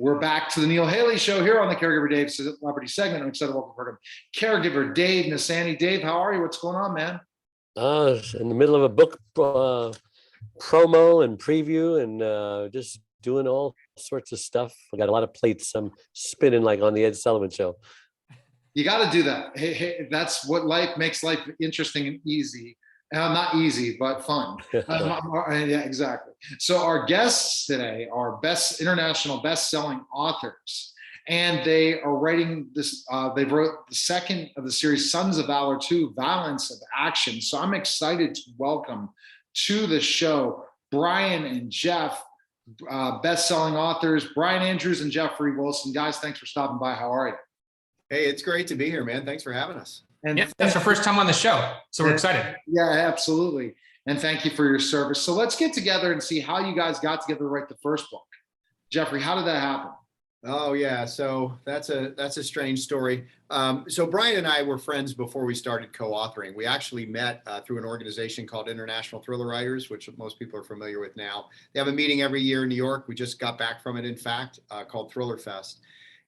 We're back to the Neil Haley Show here on the Caregiver Dave Celebrity Segment. I'm excited to welcome program Caregiver Dave Celebrity. Dave, how are you? What's going on, man? In the middle of a book promo and preview, and just doing all sorts of stuff. I got a lot of plates I'm spinning like on the Ed Sullivan Show. You got to do that. Hey, that's what makes life interesting and easy. Not easy, but fun. Yeah, exactly. So our guests today are international best-selling authors, and they are writing this. They wrote the second of the series, Sons of Valor 2, Violence of Action. So I'm excited to welcome to the show Brian and Jeff, best-selling authors, Brian Andrews and Jeffrey Wilson. Guys, thanks for stopping by. How are you? Hey, it's great to be here, man. Thanks for having us. And yeah, that's our first time on the show, so we're excited. Yeah, absolutely. And thank you for your service. So let's get together and see how you guys got together to write the first book. Jeffrey, how did that happen? Oh yeah, so that's a strange story. So Brian and I were friends before we started co-authoring. We actually met through an organization called International Thriller Writers, which most people are familiar with now. They have a meeting every year in New York. We just got back from it, in fact, called Thriller Fest.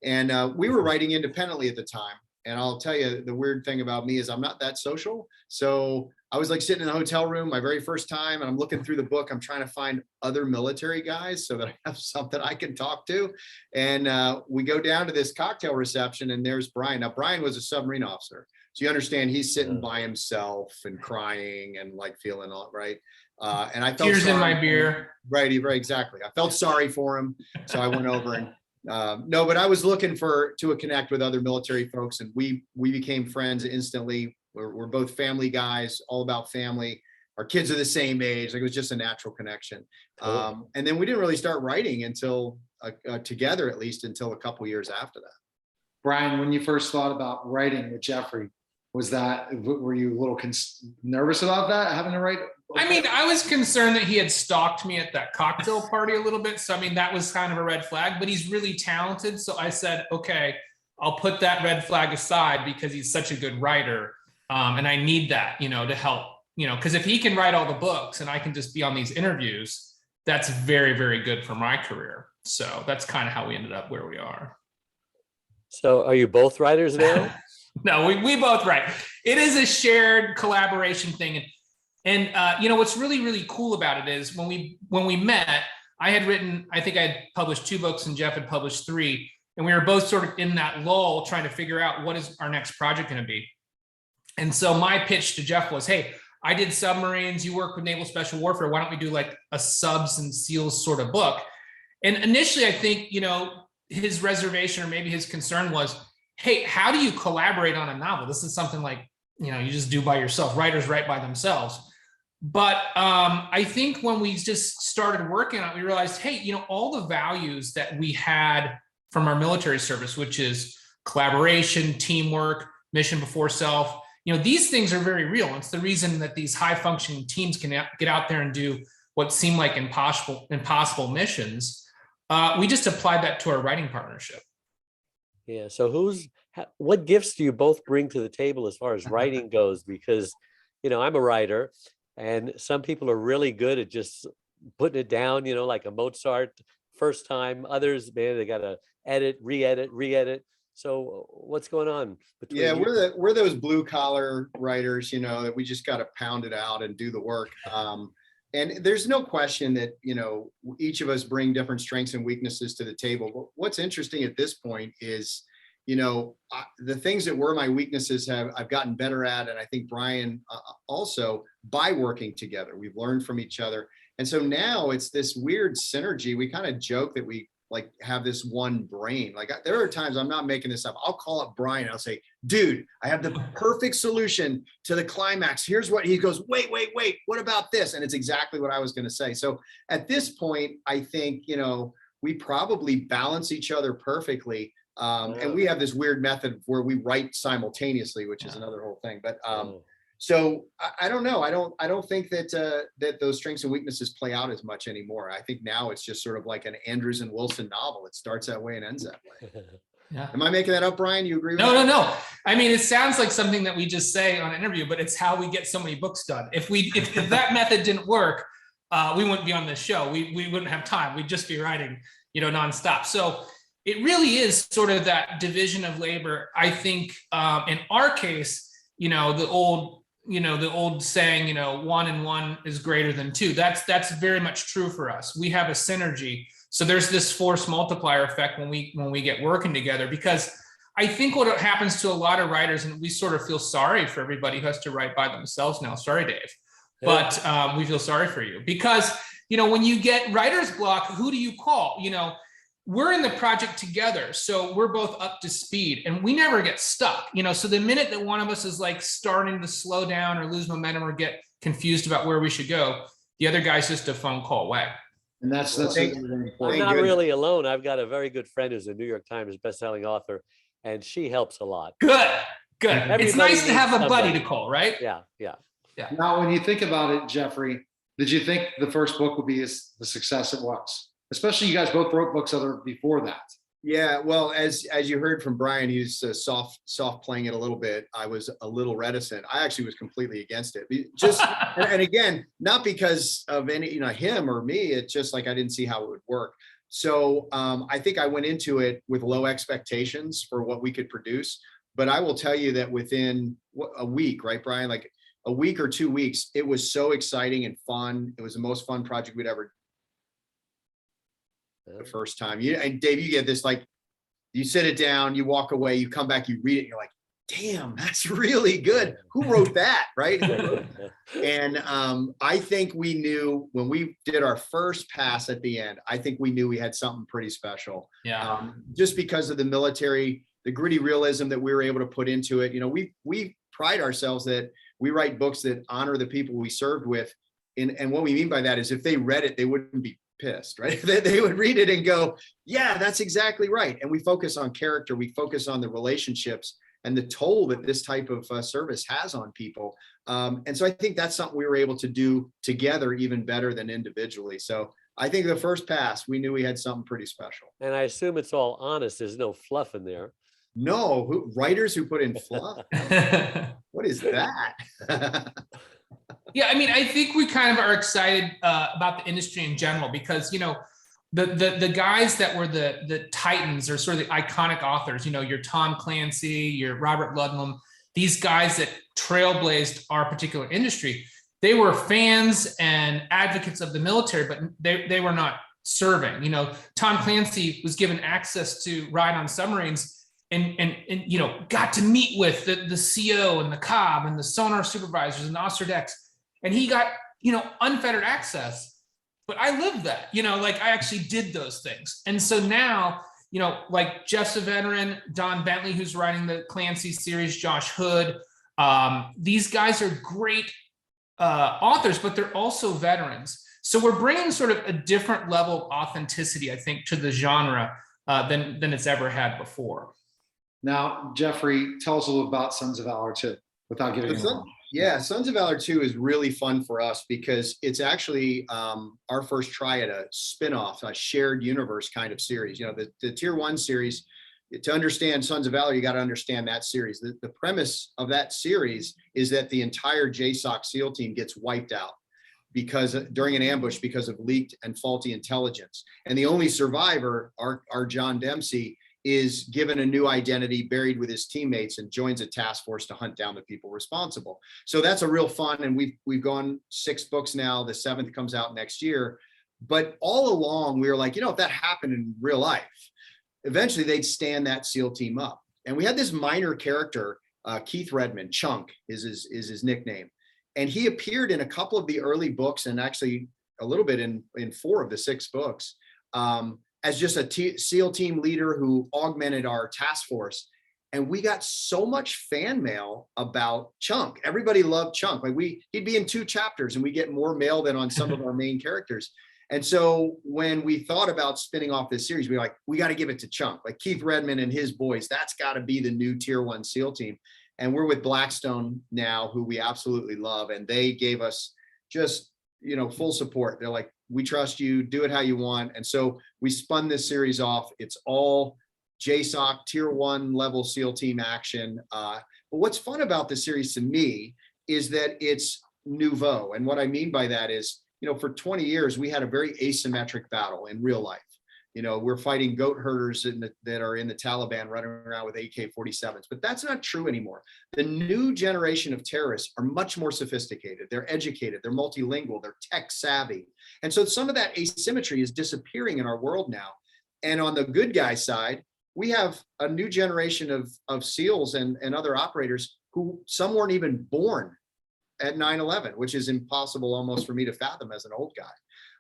And we were writing independently at the time. And I'll tell you, the weird thing about me is I'm not that social. So I was like sitting in a hotel room my very first time, and I'm looking through the book. I'm trying to find other military guys so that I have something I can talk to. And we go down to this cocktail reception, and there's Brian. Now, Brian was a submarine officer. So you understand he's sitting by himself and crying and like feeling all right. And I felt tears in my beer. Right, exactly. I felt sorry for him. So I went over and no, but I was looking to connect with other military folks, and we became friends instantly. We're both family guys, all about family. Our kids are the same age. Like, it was just a natural connection. Cool. And then we didn't really start writing until together, at least until a couple years after that. Brian, when you first thought about writing with Jeffrey, were you a little nervous about that, having to write? I mean, I was concerned that he had stalked me at that cocktail party a little bit. So, I mean, that was kind of a red flag, but he's really talented. So I said, okay, I'll put that red flag aside because he's such a good writer. And I need that, to help, because if he can write all the books and I can just be on these interviews, that's very, very good for my career. So that's kind of how we ended up where we are. So are you both writers now? No, we both write. It is a shared collaboration thing. And what's really, really cool about it is when we met, I think I had published 2 books and Jeff had published 3. And we were both sort of in that lull trying to figure out what is our next project going to be. And so my pitch to Jeff was, hey, I did submarines, you work with naval special warfare. Why don't we do like a subs and SEALs sort of book? And initially, I think, his reservation or maybe his concern was, hey, how do you collaborate on a novel? This is something like, you just do by yourself. Writers write by themselves. But I think when we just started working on it, we realized, hey, all the values that we had from our military service, which is collaboration, teamwork, mission before self, these things are very real. It's the reason that these high functioning teams can get out there and do what seem like impossible missions. We just applied that to our writing partnership. Yeah. So what gifts do you both bring to the table as far as writing goes? Because, I'm a writer, and some people are really good at just putting it down, like a Mozart first time. Others, man, they got to edit, re-edit. So what's going on between you? We're those blue collar writers, that we just got to pound it out and do the work. And there's no question that, each of us bring different strengths and weaknesses to the table. But what's interesting at this point is, the things that were my weaknesses I've gotten better at. And I think Brian also, by working together, we've learned from each other. And so now it's this weird synergy. We kind of joke that we like have this one brain. Like, there are times, I'm not making this up, I'll call up Brian, I'll say, dude, I have the perfect solution to the climax. Here's what he goes, wait, what about this? And it's exactly what I was going to say. So at this point, I think, we probably balance each other perfectly. And we have this weird method where we write simultaneously, which is another whole thing. But so I don't know. I don't think that that those strengths and weaknesses play out as much anymore. I think now it's just sort of like an Andrews and Wilson novel. It starts that way and ends that way. Yeah. Am I making that up, Brian? You agree with that? No. I mean, it sounds like something that we just say on an interview, but it's how we get so many books done. If that method didn't work, we wouldn't be on this show. We wouldn't have time. We'd just be writing, nonstop. So, it really is sort of that division of labor. I think in our case, the old saying, 1 and 1 is greater than 2. That's very much true for us. We have a synergy. So there's this force multiplier effect when we get working together, because I think what happens to a lot of writers, and we sort of feel sorry for everybody who has to write by themselves now. Sorry, Dave, but we feel sorry for you because, when you get writer's block, who do you call? We're in the project together, so we're both up to speed and we never get stuck. So the minute that one of us is like starting to slow down or lose momentum or get confused about where we should go, the other guy's just a phone call away. And that's Thank- very I'm important. not really alone. I've got a very good friend who's a New York Times bestselling author, and she helps a lot. Good. It's Everybody nice to have a needs buddy somebody. to call, right? Yeah. Now, when you think about it, Jeffrey, did you think the first book would be the success it was? Especially you guys both wrote books before that. Yeah, well, as you heard from Brian, he's soft playing it a little bit. I was a little reticent. I actually was completely against it. Just and again, not because of any him or me. It's just like I didn't see how it would work. So I think I went into it with low expectations for what we could produce. But I will tell you that within a week, right, Brian? Like a week or 2 weeks, it was so exciting and fun. It was the most fun project we'd ever the first time. And Dave, you get this, like, you sit it down, you walk away, you come back, you read it, and you're like, damn, that's really good. Who wrote that, right? And I think we knew when we did our first pass at the end, I think we knew we had something pretty special. Yeah. Just because of the military, the gritty realism that we were able to put into it. We pride ourselves that we write books that honor the people we served with. And what we mean by that is if they read it, they wouldn't be pissed, right? They would read it and go, yeah, that's exactly right. And we focus on character, we focus on the relationships and the toll that this type of service has on people. And so I think that's something we were able to do together even better than individually. So I think the first pass, we knew we had something pretty special. And I assume it's all honest. There's no fluff in there. No, writers who put in fluff. What is that? Yeah, I mean, I think we kind of are excited about the industry in general because, the guys that were the titans or sort of the iconic authors, your Tom Clancy, your Robert Ludlum, these guys that trailblazed our particular industry, they were fans and advocates of the military, but they were not serving. Tom Clancy was given access to ride on submarines and got to meet with the CO and the COB and the sonar supervisors and the officer decks. And he got, unfettered access, but I lived that, like I actually did those things. And so now, like Jeff's a veteran, Don Bentley, who's writing the Clancy series, Josh Hood, these guys are great authors, but they're also veterans. So we're bringing sort of a different level of authenticity, I think, to the genre than it's ever had before. Now, Jeffrey, tell us a little about Sons of Valor 2 without giving it away. Yeah, Sons of Valor 2 is really fun for us because it's actually our first try at a spin-off, a shared universe kind of series. The Tier 1 series, to understand Sons of Valor, you got to understand that series. The premise of that series is that the entire JSOC SEAL team gets wiped out during an ambush because of leaked and faulty intelligence. And the only survivor, our John Dempsey, is given a new identity, buried with his teammates, and joins a task force to hunt down the people responsible. So that's a real fun, and we've gone 6 books now. The 7th comes out next year. But all along, we were like, if that happened in real life, eventually they'd stand that SEAL team up. And we had this minor character, Keith Redman, Chunk is his nickname. And he appeared in a couple of the early books, and actually a little bit in 4 of the 6 books. As just a SEAL team leader who augmented our task force. And we got so much fan mail about Chunk. Everybody loved Chunk. Like he'd be in 2 chapters and we get more mail than on some of our main characters. And so when we thought about spinning off this series, we were like, we got to give it to Chunk. Like Keith Redman and his boys, that's got to be the new Tier 1 SEAL team. And we're with Blackstone now, who we absolutely love. And they gave us just, full support. They're like, we trust you, do it how you want. And so we spun this series off. It's all JSOC Tier 1 level SEAL team action. But what's fun about the series to me is that it's nouveau. And what I mean by that is, for 20 years, we had a very asymmetric battle in real life. We're fighting goat herders that are in the Taliban running around with AK-47s, but that's not true anymore. The new generation of terrorists are much more sophisticated. They're educated, they're multilingual, they're tech savvy. And so some of that asymmetry is disappearing in our world now. And on the good guy side, we have a new generation of SEALs and other operators who some weren't even born at 9/11, which is impossible almost for me to fathom as an old guy.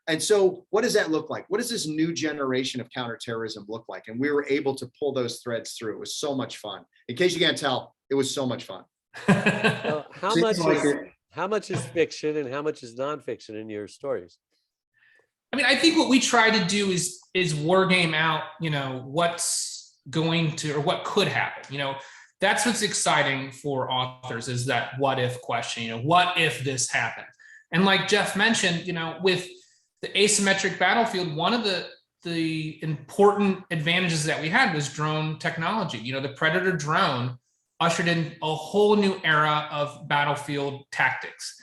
And so what does that look like? What does this new generation of counterterrorism look like? And we were able to pull those threads through. It was so much fun. In case you can't tell, it was so much fun. Well, Seems like it. how much is fiction and how much is nonfiction in your stories? I mean, I think what we try to do is war game out, what's going to, or what could happen. That's what's exciting for authors, is that what if question, what if this happened? And like Jeff mentioned, with the asymmetric battlefield, one of the important advantages that we had was drone technology. The Predator drone ushered in a whole new era of battlefield tactics.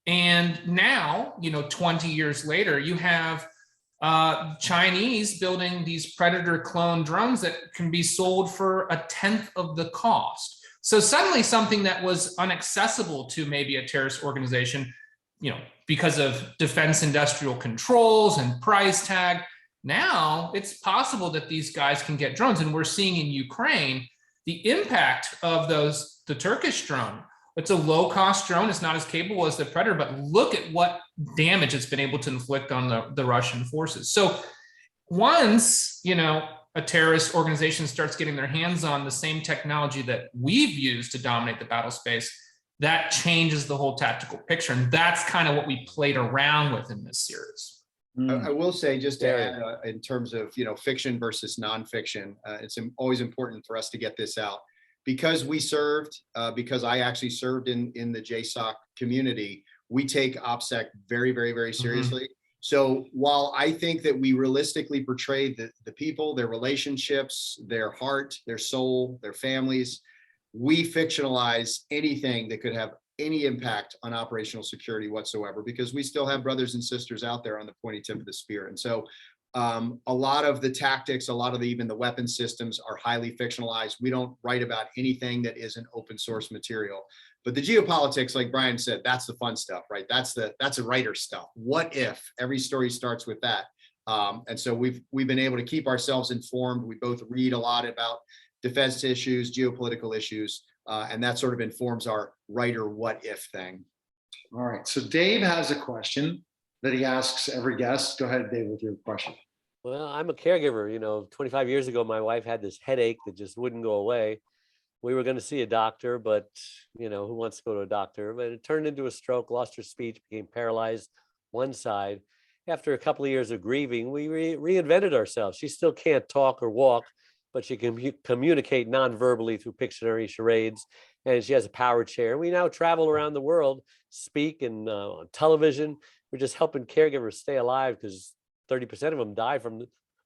And now, 20 years later, you have Chinese building these Predator clone drones that can be sold for 1/10 of the cost. So suddenly something that was inaccessible to maybe a terrorist organization, because of defense industrial controls and price tag, now it's possible that these guys can get drones. And we're seeing in Ukraine the impact of the Turkish drone. It's a low-cost drone. It's not as capable as the Predator, but look at what damage it's been able to inflict on the Russian forces. So once, a terrorist organization starts getting their hands on the same technology that we've used to dominate the battle space, that changes the whole tactical picture. And that's kind of what we played around with in this series. I will say, just to add, in terms of, fiction versus nonfiction, it's always important for us to get this out. Because we served, because I actually served in the JSOC community, we take OPSEC very, very, very seriously. So while I think that we realistically portray the people, their relationships, their heart, their soul, their families, we fictionalize anything that could have any impact on operational security whatsoever, because we still have brothers and sisters out there on the pointy tip of the spear. And so a lot of the tactics, a lot of even the weapon systems are highly fictionalized. We don't write about anything that isn't open source material. But the geopolitics, like Brian said, that's the fun stuff, right? That's a writer stuff. What if? Every story starts with that. And so we've been able to keep ourselves informed. We both read a lot about defense issues, geopolitical issues, and that sort of informs our writer what if thing. All right. So Dave has a question that he asks every guest. Go ahead, Dave, with your question. Well, I'm a caregiver. 25 years ago, my wife had this headache that just wouldn't go away. We were going to see a doctor, but who wants to go to a doctor? But it turned into a stroke, lost her speech, became paralyzed one side. After a couple of years of grieving, we reinvented ourselves. She still can't talk or walk, but she can communicate non-verbally through Pictionary charades, and she has a power chair. We now travel around the world, speak and on television. We're just helping caregivers stay alive, because 30% of them die from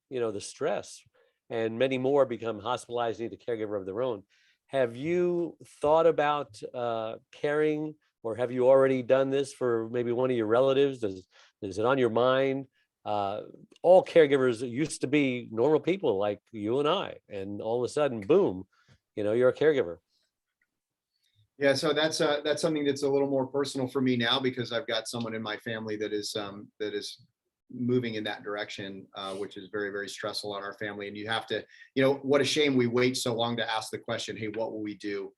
the stress, and many more become hospitalized, need a caregiver of their own. Have you thought about caring, or have you already done this for maybe one of your relatives? Is it on your mind? All caregivers used to be normal people like you and I, and all of a sudden, boom, you're a caregiver. Yeah, so that's something that's a little more personal for me now, because I've got someone in my family that is moving in that direction, which is very, very stressful on our family. And you have to, what a shame we wait so long to ask the question, hey, what will we do?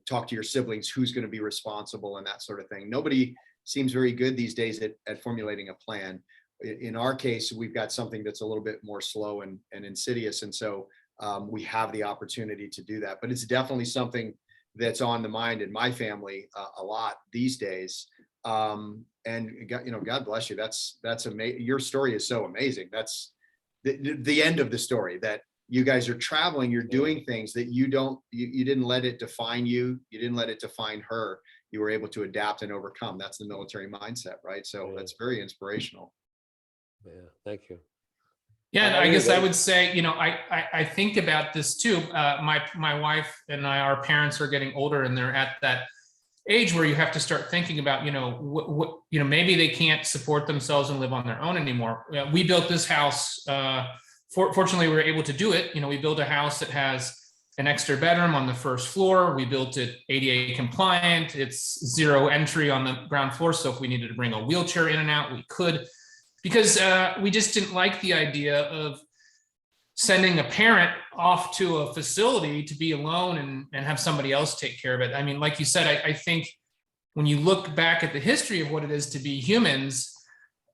Talk to your siblings, who's going to be responsible, and that sort of thing. Nobody seems very good these days at formulating a plan. In our case, we've got something that's a little bit more slow and insidious. And so we have the opportunity to do that. But it's definitely something that's on the mind in my family a lot these days. And God bless you. That's amazing. Your story is so amazing. That's the end of the story, that you guys are traveling, you're doing things that you didn't let it define you. You didn't let it define her. You were able to adapt and overcome. That's the military mindset, right? So that's very inspirational. Yeah, thank you. Yeah, and I guess I would say, I think about this too. My wife and I, our parents are getting older, and they're at that age where you have to start thinking about, maybe they can't support themselves and live on their own anymore. We built this house fortunately, we were able to do it. You know, we built a house that has an extra bedroom on the first floor. We built it ADA compliant. It's 0 entry on the ground floor. So if we needed to bring a wheelchair in and out, we could, because we just didn't like the idea of sending a parent off to a facility to be alone and have somebody else take care of it. I mean, like you said, I think when you look back at the history of what it is to be humans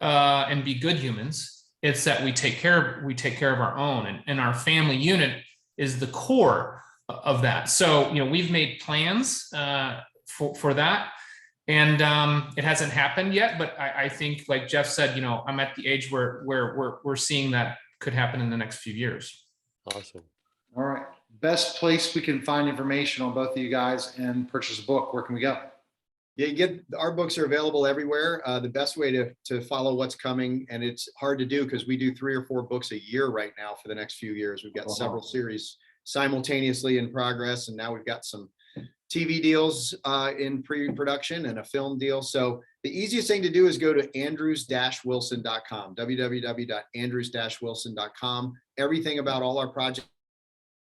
and be good humans, it's that we take care of our own, and our family unit is the core of that. So, you know, we've made plans for that, and it hasn't happened yet. But I think, like Jeff said, you know, I'm at the age where we're seeing that could happen in the next few years. Awesome. All right. Best place we can find information on both of you guys and purchase a book. Where can we go? Yeah, our books are available everywhere. The best way to follow what's coming, and it's hard to do because we do 3 or 4 books a year right now for the next few years. We've got several series simultaneously in progress, and now we've got some TV deals in pre-production and a film deal. So the easiest thing to do is go to andrews-wilson.com, www.andrews-wilson.com. Everything about all our projects.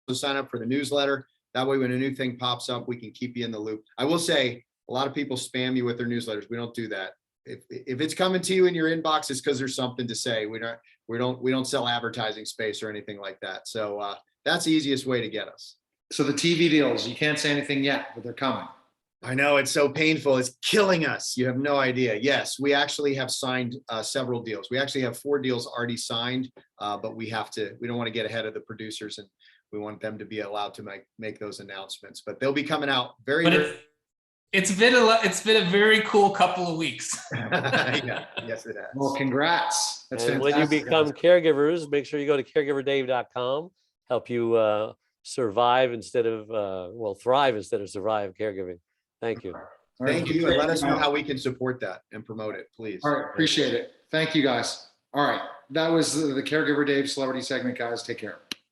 So sign up for the newsletter. That way, when a new thing pops up, we can keep you in the loop. I will say, a lot of people spam you with their newsletters. We don't do that. If it's coming to you in your inbox, it's because there's something to say. We don't sell advertising space or anything like that. So that's the easiest way to get us. So the TV deals, you can't say anything yet, but they're coming. I know, it's so painful. It's killing us. You have no idea. Yes, we actually have signed several deals. We actually have 4 deals already signed, but we don't want to get ahead of the producers, and we want them to be allowed to make those announcements. But they'll be coming out very. It's been a very cool couple of weeks. Yeah, yes, it has. Well, congrats. That's And when you fantastic. become caregivers, make sure you go to caregiverdave.com, help you survive instead of, thrive instead of survive caregiving. Thank you. All right. Thank you, and let us know how we can support that and promote it, please. All right. Appreciate it. Thank you, guys. All right. That was the Caregiver Dave Celebrity Segment, guys. Take care.